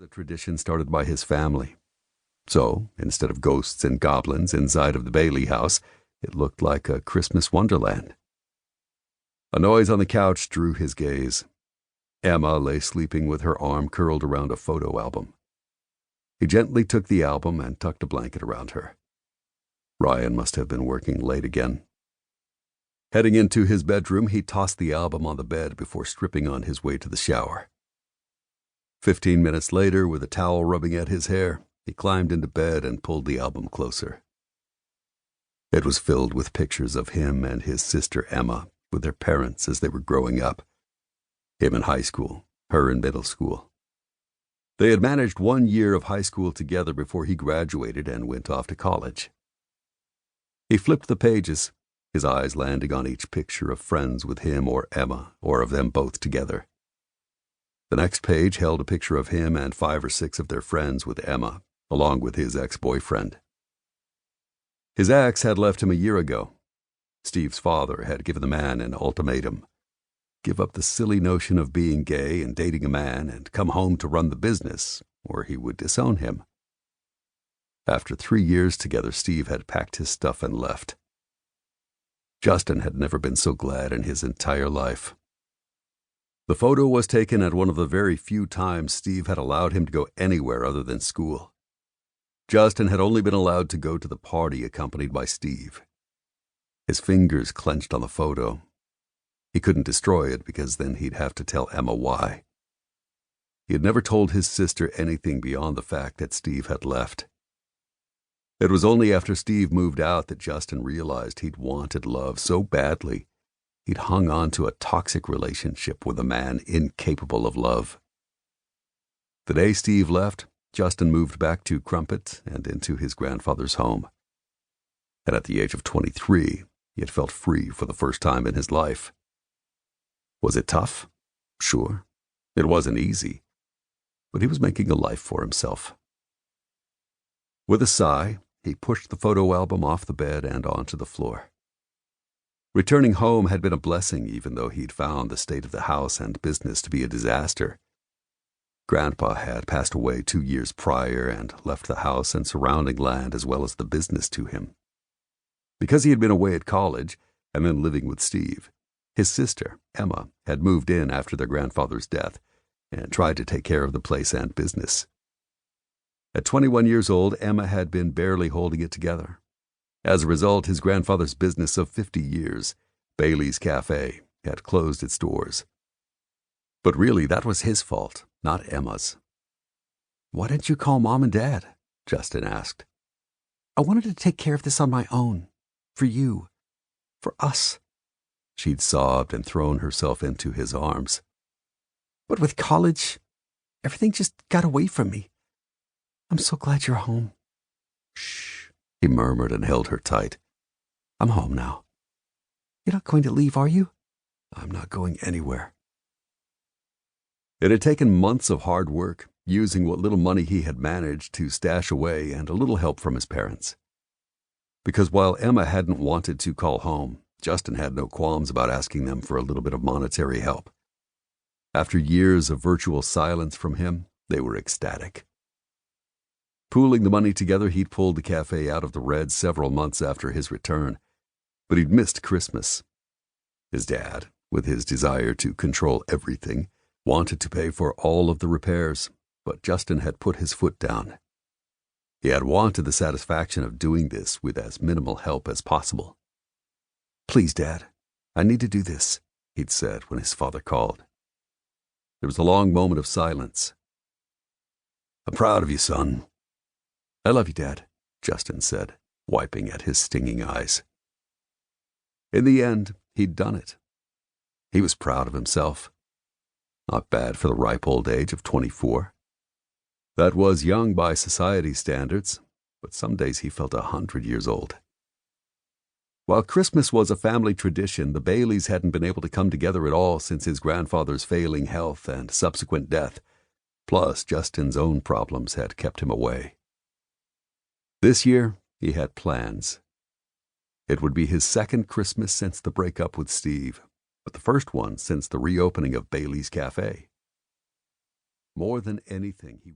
The tradition started by his family. So, instead of ghosts and goblins inside of the Bailey house, it looked like a Christmas wonderland. A noise on the couch drew his gaze. Emma lay sleeping with her arm curled around a photo album. He gently took the album and tucked a blanket around her. Ryan must have been working late again. Heading into his bedroom, he tossed the album on the bed before stripping on his way to the shower. 15 minutes later, with a towel rubbing at his hair, he climbed into bed and pulled the album closer. It was filled with pictures of him and his sister Emma with their parents as they were growing up. Him in high school, her in middle school. They had managed 1 year of high school together before he graduated and went off to college. He flipped the pages, his eyes landing on each picture of friends with him or Emma, or of them both together. The next page held a picture of him and 5 or 6 of their friends with Emma, along with his ex-boyfriend. His ex had left him a year ago. Steve's father had given the man an ultimatum. Give up the silly notion of being gay and dating a man and come home to run the business, or he would disown him. After 3 years together, Steve had packed his stuff and left. Justin had never been so glad in his entire life. The photo was taken at one of the very few times Steve had allowed him to go anywhere other than school. Justin had only been allowed to go to the party accompanied by Steve. His fingers clenched on the photo. He couldn't destroy it because then he'd have to tell Emma why. He had never told his sister anything beyond the fact that Steve had left. It was only after Steve moved out that Justin realized he'd wanted love so badly. He'd hung on to a toxic relationship with a man incapable of love. The day Steve left, Justin moved back to Crumpet and into his grandfather's home. And at the age of 23, he had felt free for the first time in his life. Was it tough? Sure. It wasn't easy. But he was making a life for himself. With a sigh, he pushed the photo album off the bed and onto the floor. Returning home had been a blessing, even though he'd found the state of the house and business to be a disaster. Grandpa had passed away 2 years prior and left the house and surrounding land as well as the business to him. Because he had been away at college and then living with Steve, his sister, Emma, had moved in after their grandfather's death and tried to take care of the place and business. At 21 years old, Emma had been barely holding it together. As a result, his grandfather's business of 50 years, Bailey's Cafe, had closed its doors. But really, that was his fault, not Emma's. "Why didn't you call Mom and Dad?" Justin asked. "I wanted to take care of this on my own. For you. For us." She'd sobbed and thrown herself into his arms. "But with college, everything just got away from me. I'm so glad you're home." "Shh," he murmured and held her tight. "I'm home now." "You're not going to leave, are you?" "I'm not going anywhere." It had taken months of hard work, using what little money he had managed to stash away and a little help from his parents. Because while Emma hadn't wanted to call home, Justin had no qualms about asking them for a little bit of monetary help. After years of virtual silence from him, they were ecstatic. Pooling the money together, he'd pulled the cafe out of the red several months after his return, but he'd missed Christmas. His dad, with his desire to control everything, wanted to pay for all of the repairs, but Justin had put his foot down. He had wanted the satisfaction of doing this with as minimal help as possible. "Please, Dad, I need to do this," he'd said when his father called. There was a long moment of silence. "I'm proud of you, son." "I love you, Dad," Justin said, wiping at his stinging eyes. In the end, he'd done it. He was proud of himself. Not bad for the ripe old age of 24. That was young by society's standards, but some days he felt 100 years old. While Christmas was a family tradition, the Baileys hadn't been able to come together at all since his grandfather's failing health and subsequent death. Plus, Justin's own problems had kept him away. This year, he had plans. It would be his second Christmas since the breakup with Steve, but the first one since the reopening of Bailey's Cafe. More than anything, he